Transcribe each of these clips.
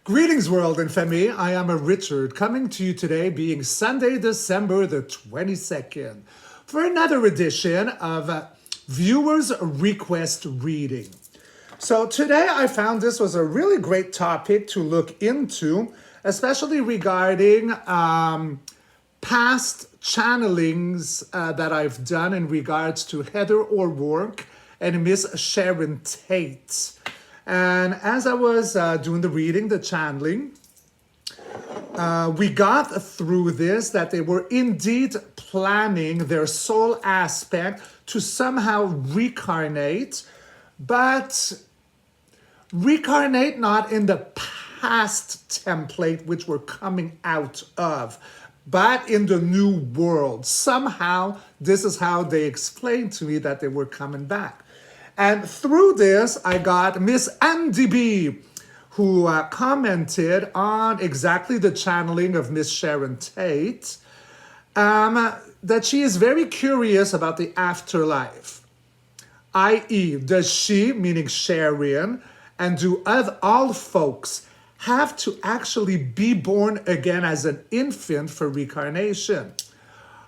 Greetings, world and family. I am a Richard, coming to you today being Sunday, December the 22nd, for another edition of Viewers Request Reading. So today I found this was a really great topic to look into, especially regarding past channelings that I've done in regards to Heather O'Rourke and Miss Sharon Tate. And as I was doing the reading, the channeling, we got through this that they were indeed planning their soul aspect to somehow reincarnate, but reincarnate not in the past template which we're coming out of, but in the new world. Somehow, this is how they explained to me that they were coming back. And through this, I got Miss Andy B, who commented on exactly the channeling of Miss Sharon Tate, that she is very curious about the afterlife, i.e., does she, meaning Sharon, and do all folks have to actually be born again as an infant for reincarnation?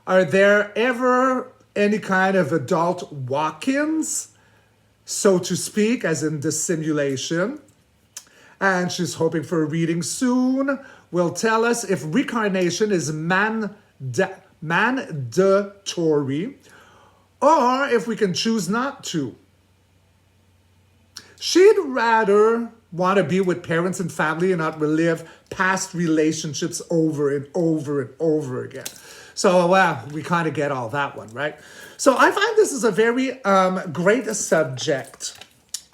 Are there ever any kind of adult walk-ins, so to speak, as in the simulation? And she's hoping for a reading soon. Will tell us if reincarnation is mandatory or if we can choose not to. She'd rather want to be with parents and family and not relive past relationships over and over and over again. So, we kind of get all that one, right? So I find this is a very great subject.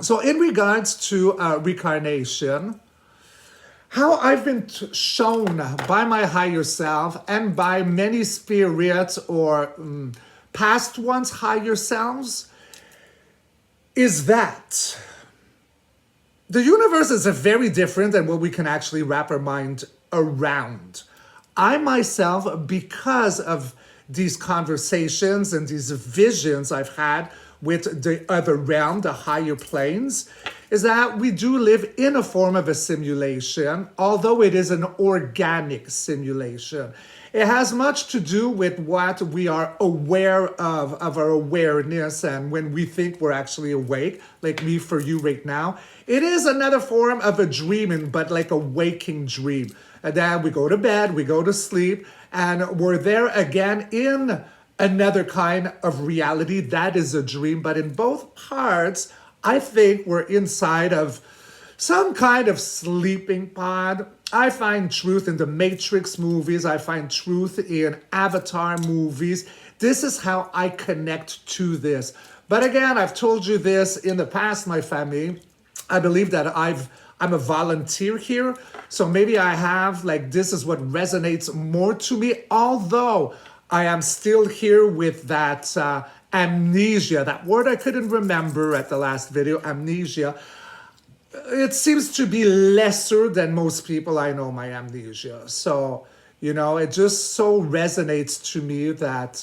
So in regards to reincarnation, how I've been shown by my higher self and by many spirits or past ones' higher selves is that the universe is a very different than what we can actually wrap our mind around. I myself, because of these conversations and these visions I've had with the other realm, the higher planes, is that we do live in a form of a simulation, although it is an organic simulation. It has much to do with what we are aware of our awareness, and when we think we're actually awake, like me for you right now. It is another form of a dreaming, but like a waking dream. And then we go to bed, we go to sleep, and we're there again in another kind of reality. That is a dream. But in both parts, I think we're inside of some kind of sleeping pod. I find truth in the Matrix movies. I find truth in Avatar movies. This is how I connect to this. But again, I've told you this in the past, my family. I believe that I'm a volunteer here. So maybe I have, this is what resonates more to me. Although I am still here with that amnesia, that word I couldn't remember at the last video, amnesia. It seems to be lesser than most people I know, my amnesia. So, it just so resonates to me that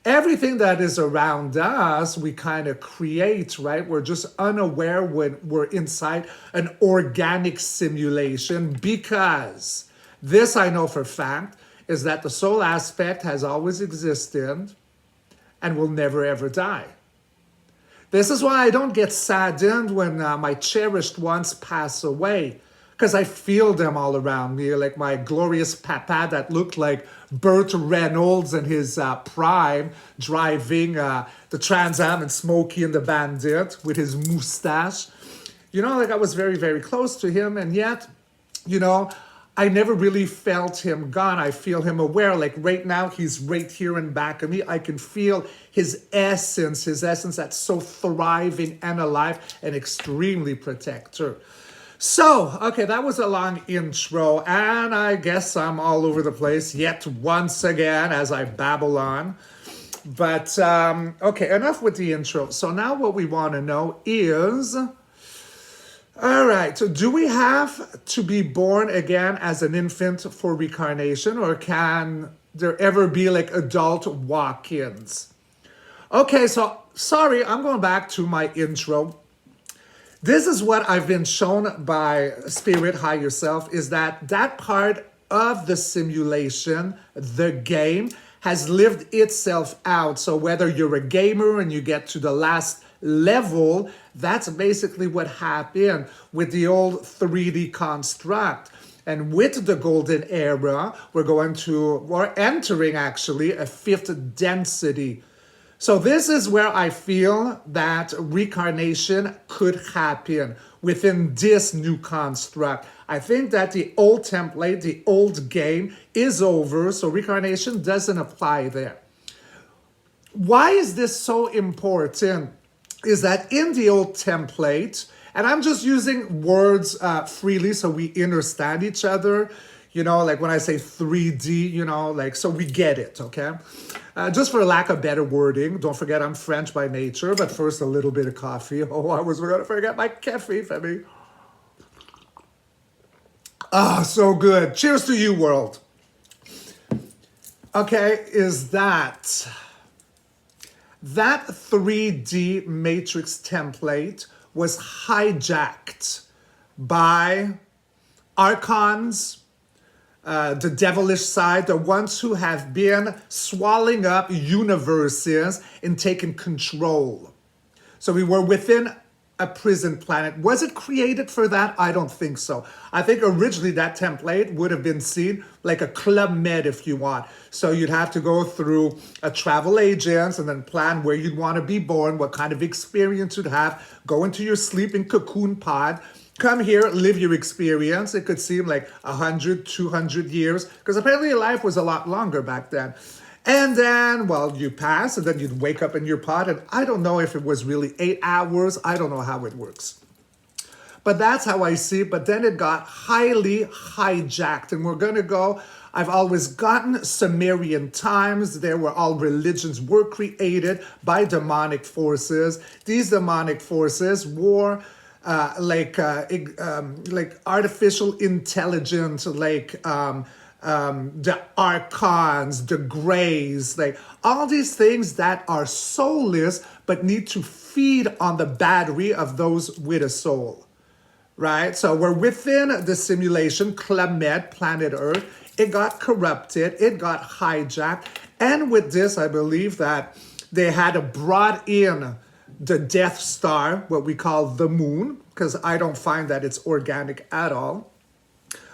everything that is around us, we kind of create, right? We're just unaware when we're inside an organic simulation, because this I know for a fact is that the soul aspect has always existed and will never ever die. This is why I don't get saddened when my cherished ones pass away, because I feel them all around me, like my glorious papa that looked like Burt Reynolds in his prime, driving the Trans Am and Smokey and the Bandit with his mustache. I was very, very close to him, and yet, I never really felt him gone. I feel him aware. Like right now, he's right here in back of me. I can feel his essence that's so thriving and alive and extremely protector. So, okay, that was a long intro, and I guess I'm all over the place yet once again as I babble on. But, okay, enough with the intro. So now what we want to know is, all right, so do we have to be born again as an infant for reincarnation, or can there ever be adult walk-ins? Okay, so sorry, I'm going back to my intro. This is what I've been shown by Spirit Higher Self, is that that part of the simulation, the game, has lived itself out. So whether you're a gamer and you get to the last level, that's basically what happened with the old 3D construct. And with the golden era, we're entering actually a fifth density. So this is where I feel that reincarnation could happen within this new construct. I think that the old template, the old game is over, so reincarnation doesn't apply there. Why is this so important? Is that in the old template, and I'm just using words freely so we understand each other, you know, like when I say 3D, you know, like, so we get it, okay? Just for lack of better wording, don't forget I'm French by nature, but first a little bit of coffee. Oh, I was going to forget my coffee, Femi. Ah, so good. Cheers to you, world. Okay, is that 3D matrix template was hijacked by archons, the devilish side, the ones who have been swallowing up universes and taking control. So we were within a prison planet. Was it created for that? I don't think so. I think originally that template would have been seen like a Club Med, if you want. So you'd have to go through a travel agent and then plan where you'd want to be born, what kind of experience you'd have, go into your sleeping cocoon pod, come here, live your experience. It could seem like 100, 200 years, because apparently life was a lot longer back then. And then, well, you pass, and then you'd wake up in your pod, and I don't know if it was really 8 hours. I don't know how it works. But that's how I see it. But then it got highly hijacked, and we're going to go. I've always gotten Sumerian times. There were all religions were created by demonic forces. These demonic forces were like artificial intelligence, like the archons, the grays, like all these things that are soulless but need to feed on the battery of those with a soul, right? So we're within the simulation, Club Med, planet Earth. It got corrupted, it got hijacked, and with this, I believe that they had brought in the Death Star, what we call the moon, because I don't find that it's organic at all.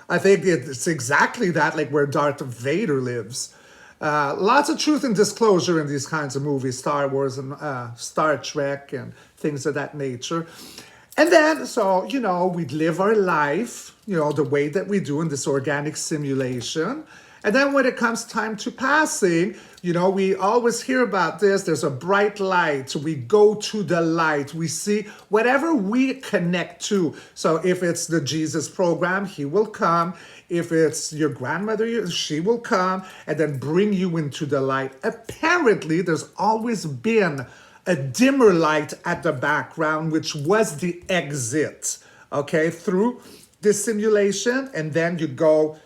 I think it's exactly that, like where Darth Vader lives. Lots of truth and disclosure in these kinds of movies, Star Wars and Star Trek and things of that nature. And then, so, you know, we'd live our life, you know, the way that we do in this organic simulation. And then when it comes time to passing, you know, we always hear about this. There's a bright light. We go to the light. We see whatever we connect to. So if it's the Jesus program, he will come. If it's your grandmother, she will come and then bring you into the light. Apparently, there's always been a dimmer light at the background, which was the exit, okay, through this simulation. And then you go,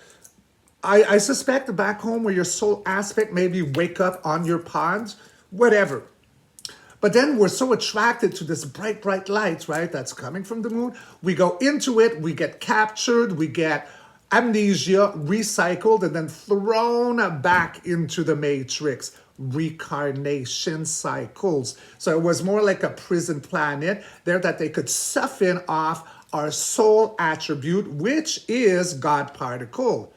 I suspect back home where your soul aspect, maybe wake up on your pod, whatever. But then we're so attracted to this bright, bright light, right, that's coming from the moon. We go into it, we get captured, we get amnesia, recycled, and then thrown back into the matrix. Reincarnation cycles. So it was more like a prison planet there that they could siphon off our soul attribute, which is God particle.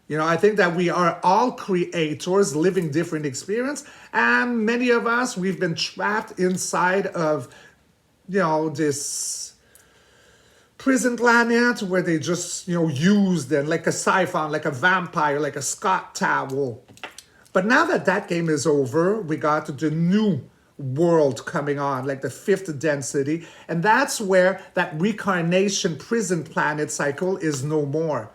You know, I think that we are all creators living different experience, and many of us, we've been trapped inside of, you know, this prison planet where they just, you know, used them like a siphon, like a vampire, like a Scott towel. But now that that game is over, we got the new world coming on, like the fifth density, and that's where that reincarnation prison planet cycle is no more.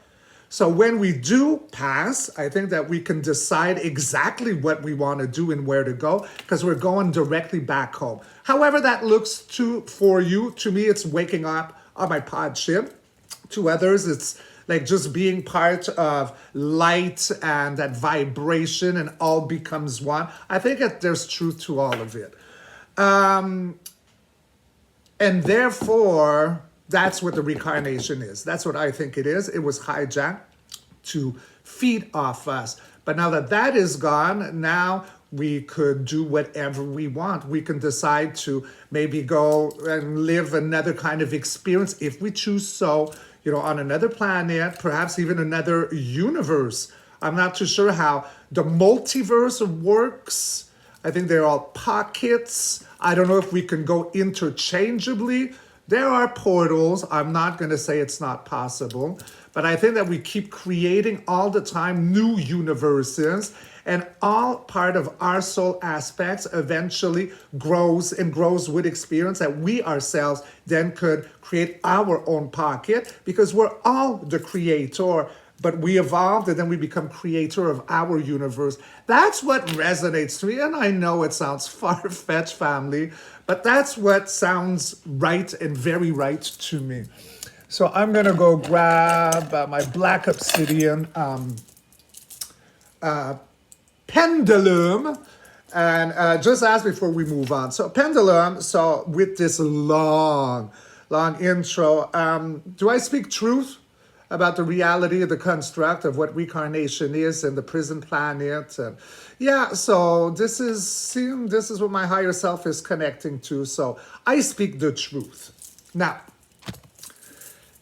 So when we do pass, I think that we can decide exactly what we want to do and where to go, because we're going directly back home. However that looks for you, to me, it's waking up on my pod ship. To others, it's like just being part of light and that vibration and all becomes one. I think that there's truth to all of it. And And therefore, that's what the reincarnation is. That's what I think it is. It was hijacked to feed off us. But now that that is gone, now we could do whatever we want. We can decide to maybe go and live another kind of experience if we choose so, on another planet, perhaps even another universe. I'm not too sure how the multiverse works. I think they're all pockets. I don't know if we can go interchangeably. There are portals. I'm not going to say it's not possible, but I think that we keep creating all the time new universes, and all part of our soul aspects eventually grows and grows with experience that we ourselves then could create our own pocket, because we're all the creator, but we evolved and then we become creator of our universe. That's what resonates to me. And I know it sounds far-fetched, family, but that's what sounds right and very right to me. So I'm going to go grab my black obsidian pendulum and just ask before we move on. So pendulum, so with this long intro, do I speak truth about the reality of the construct of what reincarnation is and the prison planet? And yeah, so this is what my higher self is connecting to. So I speak the truth. Now,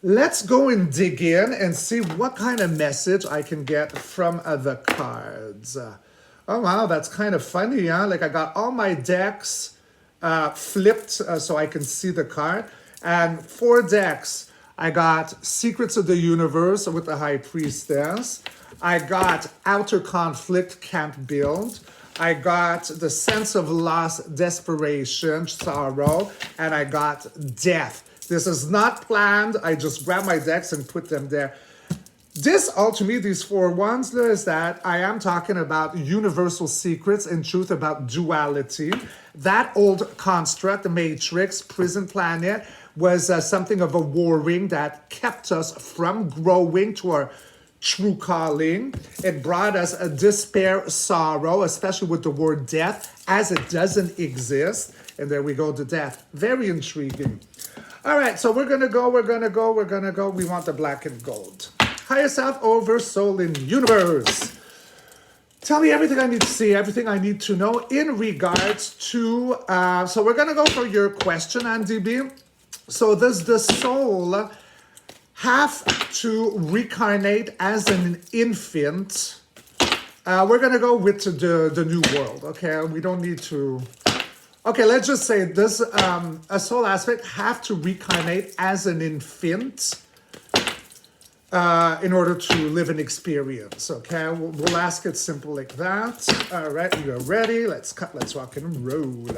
let's go and dig in and see what kind of message I can get from the cards. Oh, wow, that's kind of funny, huh? Like I got all my decks flipped so I can see the card. And 4 decks. I got Secrets of the Universe with the High Priestess. I got Outer Conflict, Can't Build. I got the Sense of Loss, Desperation, Sorrow. And I got Death. This is not planned. I just grabbed my decks and put them there. This, to me, these 4 ones, is that I am talking about universal secrets and truth about duality. That old construct, the matrix, prison planet, was something of a warring that kept us from growing to our true calling. It brought us a despair, sorrow, especially with the word death, as it doesn't exist. And there we go, to death. Very intriguing. All right, so we're going to go. We want the black and gold. Higher self over soul in universe. Tell me everything I need to see, everything I need to know in regards to, so we're going to go for your question, Andy B. So does the soul have to reincarnate as an infant? We're going to go with the new world, okay? We don't need to... Okay, let's just say, does a soul aspect have to reincarnate as an infant in order to live an experience, okay? We'll ask it simple like that. All right, you're ready. Let's rock and roll.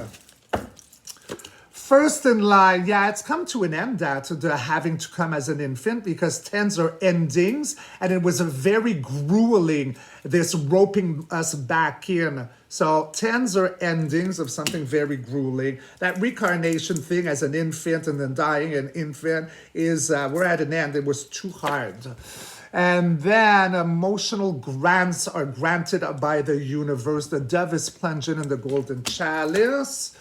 First in line, yeah, it's come to an end, that the having to come as an infant, because 10s are endings, and it was a very grueling, this roping us back in. So 10s are endings of something very grueling. That reincarnation thing as an infant and then dying an infant is, we're at an end. It was too hard. And then emotional grants are granted by the universe. The dove is plunging in the golden chalice.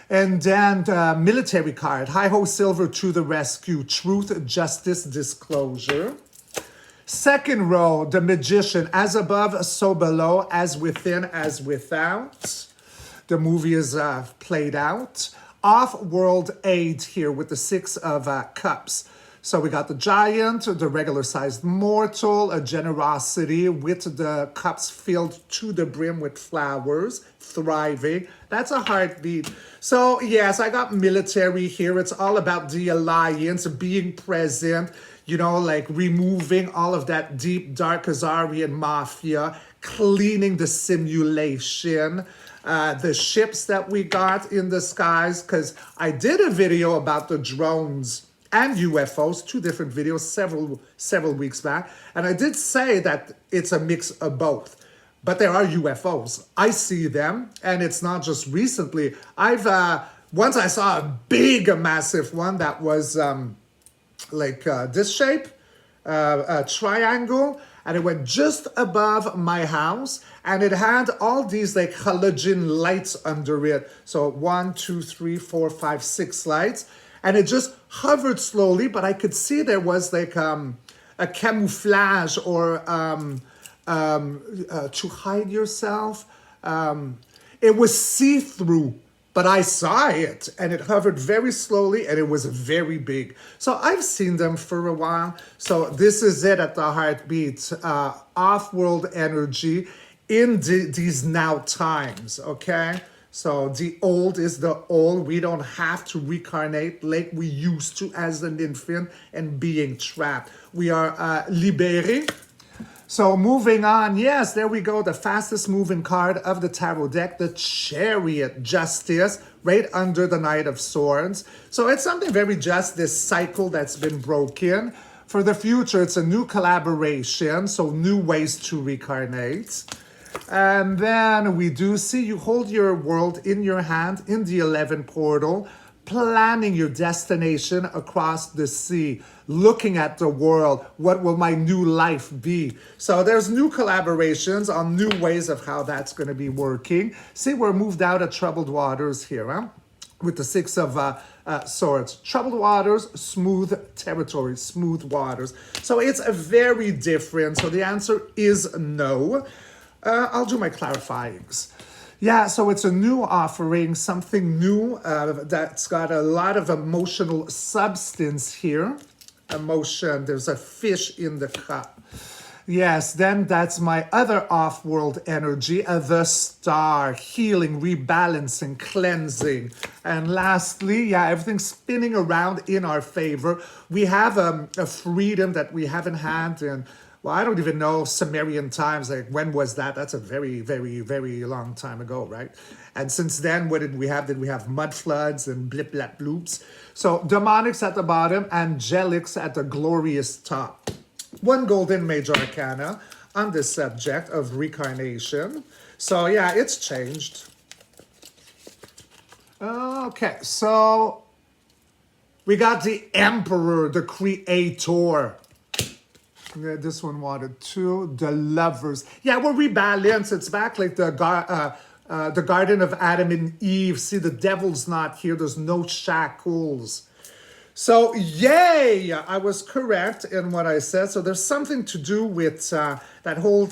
And then the military card, Hi-Ho Silver to the rescue, truth, justice, disclosure. Second row, the magician, as above, so below, as within, as without. The movie is played out. Off-world aid here with the 6 of cups. So we got the giant, the regular-sized mortal, a generosity with the cups filled to the brim with flowers, thriving. That's a heartbeat. So yes, I got military here. It's all about the alliance, being present, like removing all of that deep, dark Khazarian mafia, cleaning the simulation, the ships that we got in the skies, because I did a video about the drones and UFOs, 2 different videos several weeks back. And I did say that it's a mix of both. But there are UFOs. I see them, and it's not just recently. Once I saw a big, massive one that was like this shape, a triangle, and it went just above my house, and it had all these like halogen lights under it. So 1, 2, 3, 4, 5, 6 lights. And it just hovered slowly, but I could see there was like a camouflage or to hide yourself. It was see-through, but I saw it, and it hovered very slowly, and it was very big. So I've seen them for a while. So this is it at the heartbeat. Off-world energy in these now times, okay? So the old is the old. We don't have to reincarnate like we used to as an infant and being trapped. We are libérés. So moving on, yes, there we go. The fastest moving card of the tarot deck, the Chariot, Justice, right under the Knight of Swords. So it's something very just, this cycle that's been broken. For the future, it's a new collaboration, so new ways to reincarnate. And then we do see you hold your world in your hand in the 11 portal, planning your destination across the sea, looking at the world. What will my new life be? So there's new collaborations on new ways of how that's going to be working. See, we're moved out of troubled waters here, huh? With the Six of Swords. Troubled waters, smooth territory, smooth waters. So it's a very different. So the answer is no. I'll do my clarifyings. Yeah, so it's a new offering, something new that's got a lot of emotional substance here. Emotion, there's a fish in the cup. Yes, then that's my other off-world energy, the Star, healing, rebalancing, cleansing. And lastly, yeah, everything's spinning around in our favor. We have a freedom that we haven't had in, well, I don't even know, Sumerian times. Like, when was that? That's a very, very, very long time ago, right? And since then, what did we have? Did we have mud floods and blip, blap, bloops? So demonics at the bottom, angelics at the glorious top. One golden major arcana on this subject of reincarnation. So yeah, it's changed. Okay, so we got the Emperor, the Creator. Yeah, this one wanted two. The Lovers. Yeah, we're rebalanced. It's back like the Garden of Adam and Eve. See, the devil's not here. There's no shackles. So, yay! I was correct in what I said. So there's something to do with that whole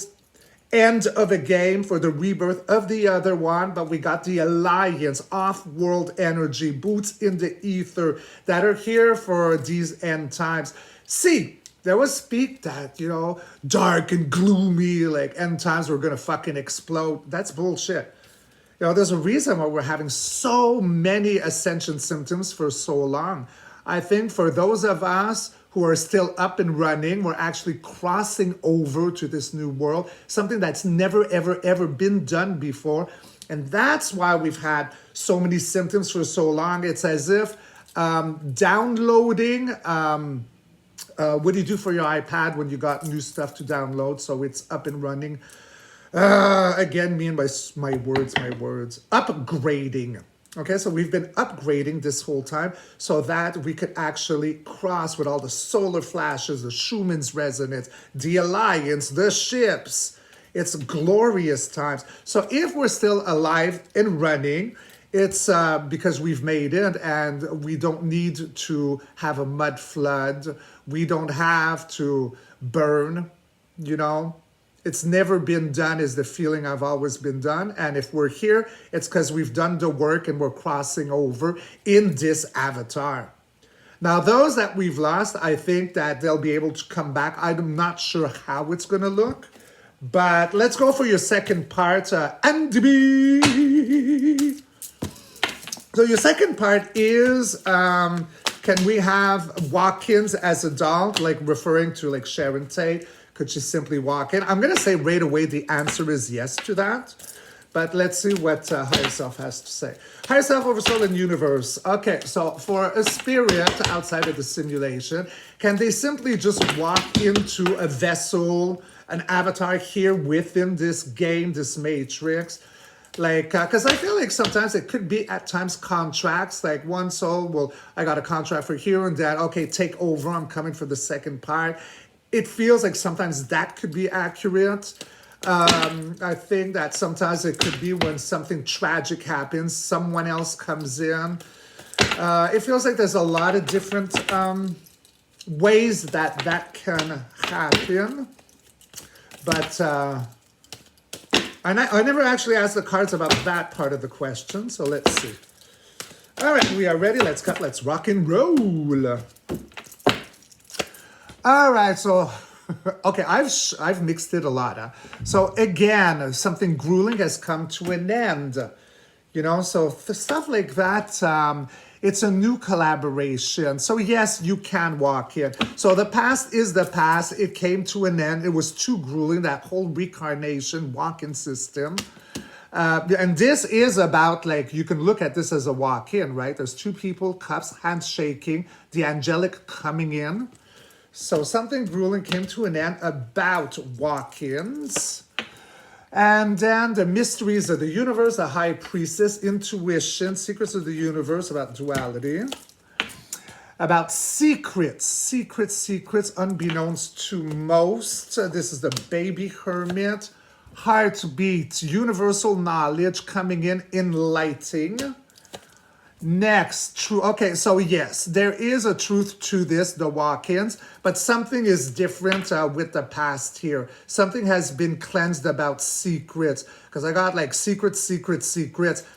end of a game for the rebirth of the other one. But we got the Alliance, off-world energy, boots in the ether that are here for these end times. See, there was speak that, you know, dark and gloomy, like end times were going to fucking explode. That's bullshit. You know, there's a reason why we're having so many ascension symptoms for so long. I think for those of us who are still up and running, we're actually crossing over to this new world, something that's never, ever, ever been done before. And that's why we've had so many symptoms for so long. It's as if downloading, what do you do for your iPad when you got new stuff to download so it's up and running? Again, me and my words, upgrading. Okay, so we've been upgrading this whole time so that we could actually cross with all the solar flashes, the Schumann's resonance, the Alliance, the ships. It's glorious times. So if we're still alive and running, it's because we've made it and we don't need to have a mud flood. We don't have to burn, you know. It's never been done is the feeling I've always been done. And if we're here, it's because we've done the work and we're crossing over in this avatar. Now, those that we've lost, I think that they'll be able to come back. I'm not sure how it's going to look. But let's go for your second part. Andy. So your second part is, can we have walk-ins as adult, like referring to like Sharon Tate? Could she simply walk in? I'm going to say right away the answer is yes to that. But let's see what Higher Self has to say. Higher Self, Oversoul, and Universe. Okay, so for a spirit outside of the simulation, can they simply just walk into a vessel, an avatar here within this game, this matrix? Like, because I feel like sometimes it could be at times contracts, like one soul, well, I got a contract for here and that, okay, take over, I'm coming for the second part. It feels like sometimes that could be accurate. I think that sometimes it could be when something tragic happens, someone else comes in. It feels like there's a lot of different ways that can happen. But I never actually asked the cards about that part of the question, so let's see. All right, we are ready. Let's cut. Let's rock and roll. All right, so okay, I've mixed it a lot. So again, something grueling has come to an end. You know, so stuff like that. It's a new collaboration. So yes, you can walk in. So the past is the past. It came to an end. It was too grueling, that whole reincarnation walk-in system. And this is about, like, you can look at this as a walk-in, right? There's two people, cups, hands shaking, the angelic coming in. So something grueling came to an end about walk-ins. And then the mysteries of the universe, the high priestess, intuition, secrets of the universe, about duality, about secrets, unbeknownst to most. This is the baby hermit, heartbeat, universal knowledge coming in, enlightening. Next, true. Okay, so yes, there is a truth to this, the walk-ins, but something is different with the past here. Something has been cleansed about secrets, because I got like secrets.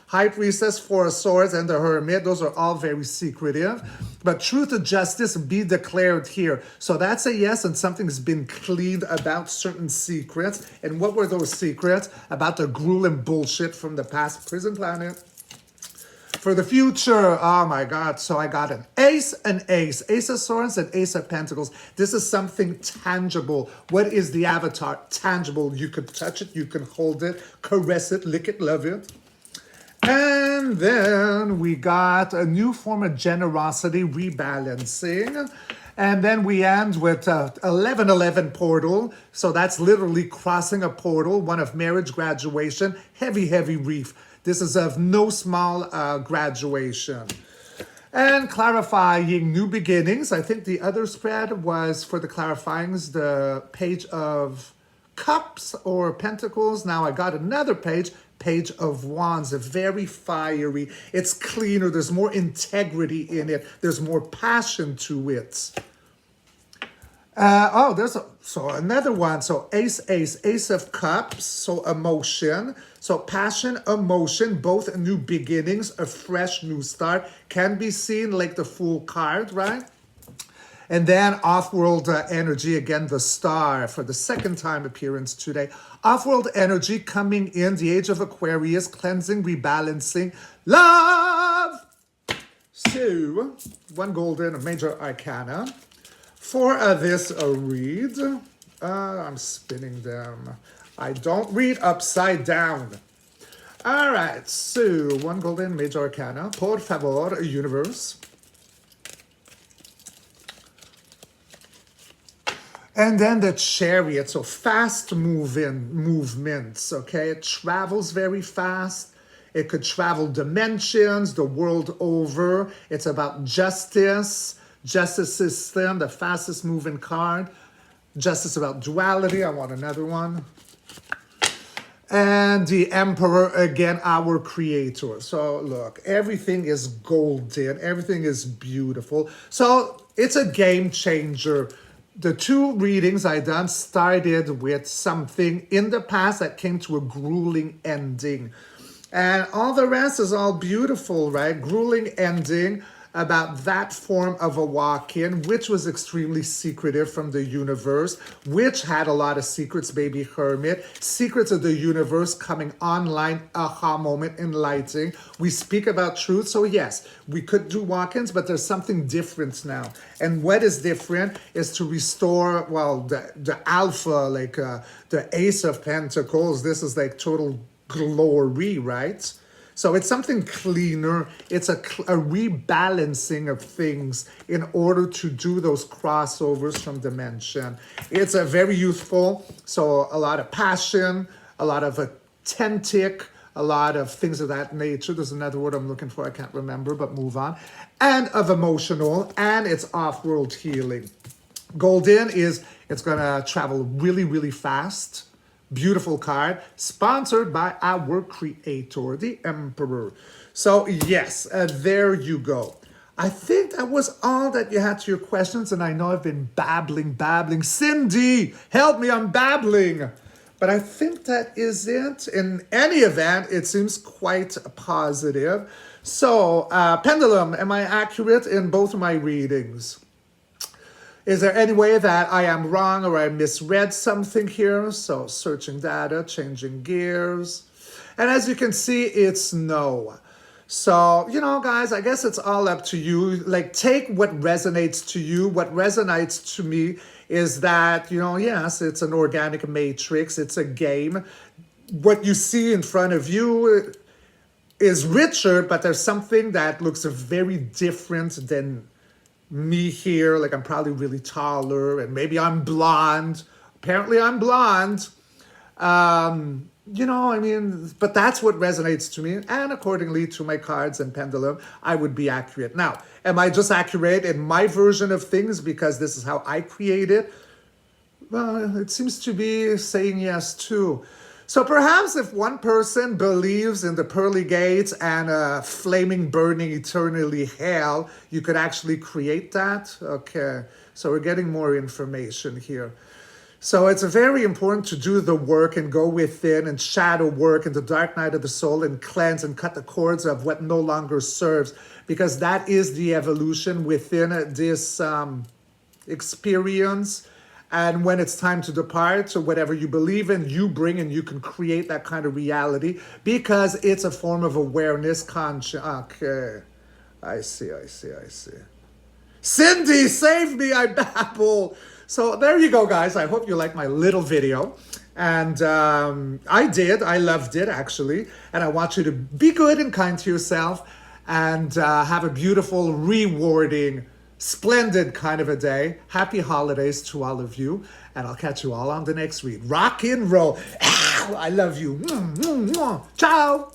High priestess, four of swords, and the hermit. Those are all very secretive. But truth and justice be declared here. So that's a yes, and something's been cleaned about certain secrets. And what were those secrets? About the grueling bullshit from the past. Prison planet. For the future, oh my God. So I got an ace, ace of swords, and ace of pentacles. This is something tangible. What is the avatar? Tangible. You could touch it, you can hold it, caress it, lick it, love it. And then we got a new form of generosity, rebalancing. And then we end with 1111 portal. So that's literally crossing a portal, one of marriage, graduation, heavy reef. This is of no small graduation. And clarifying new beginnings. I think the other spread was for the clarifyings, the page of cups or pentacles. Now I got another page of wands, very fiery. It's cleaner. There's more integrity in it. There's more passion to it. So another one. So ace of cups. So emotion. So passion, emotion, both new beginnings, a fresh new start, can be seen like the Fool card, right? And then off-world energy, again, the star for the second time appearance today. Off-world energy coming in, the age of Aquarius, cleansing, rebalancing, love. So, one golden, a major arcana. For this read, I'm spinning them. I don't read upside down. All right, so one golden major arcana. Por favor, universe. And then the chariot, so fast movements, okay? It travels very fast. It could travel dimensions, the world over. It's about justice system, the fastest moving card. Justice about duality, I want another one. And the Emperor, again, our creator. So look, everything is golden. Everything is beautiful. So it's a game changer. The two readings I done started with something in the past that came to a grueling ending. And all the rest is all beautiful, right? Grueling ending about that form of a walk-in, which was extremely secretive from the universe, which had a lot of secrets, baby hermit, secrets of the universe coming online, aha moment, enlightening. We speak about truth, so yes, we could do walk-ins, but there's something different now. And what is different is to restore, well, the alpha, like the ace of pentacles. This is like total glory, right? So it's something cleaner. It's a rebalancing of things in order to do those crossovers from dimension. It's a very youthful, so a lot of passion, a lot of authentic, a lot of things of that nature. There's another word I'm looking for, I can't remember, but move on. And of emotional, and it's off-world healing. Golden is, it's gonna travel really fast. Beautiful card, sponsored by our creator, the Emperor. So yes, there you go. I think that was all that you had to your questions, and I know I've been babbling. Cindy, help me, I'm babbling. But I think that is it. In any event, it seems quite positive. So, pendulum, am I accurate in both of my readings? Is there any way that I am wrong or I misread something here? So, searching data, changing gears. And as you can see, it's no. So, guys, I guess it's all up to you. Like, take what resonates to you. What resonates to me is that, yes, it's an organic matrix. It's a game. What you see in front of you is richer, but there's something that looks very different than me here. Like, I'm probably really taller and maybe I'm blonde. Apparently I'm blonde. But that's what resonates to me. And accordingly to my cards and pendulum, I would be accurate. Now, am I just accurate in my version of things because this is how I create it? Well, it seems to be saying yes too. So perhaps if one person believes in the pearly gates and a flaming, burning, eternally hell, you could actually create that? Okay, so we're getting more information here. So it's very important to do the work and go within and shadow work in the dark night of the soul and cleanse and cut the cords of what no longer serves, because that is the evolution within this experience. And when it's time to depart, so whatever you believe in, you bring and you can create that kind of reality because it's a form of awareness, conscious. Okay, I see. Cindy, save me, I babble. So there you go, guys. I hope you liked my little video. And I did. I loved it, actually. And I want you to be good and kind to yourself and have a beautiful, rewarding, splendid kind of a day. Happy holidays to all of you. And I'll catch you all on the next read. Rock and roll. Ow, I love you. Ciao.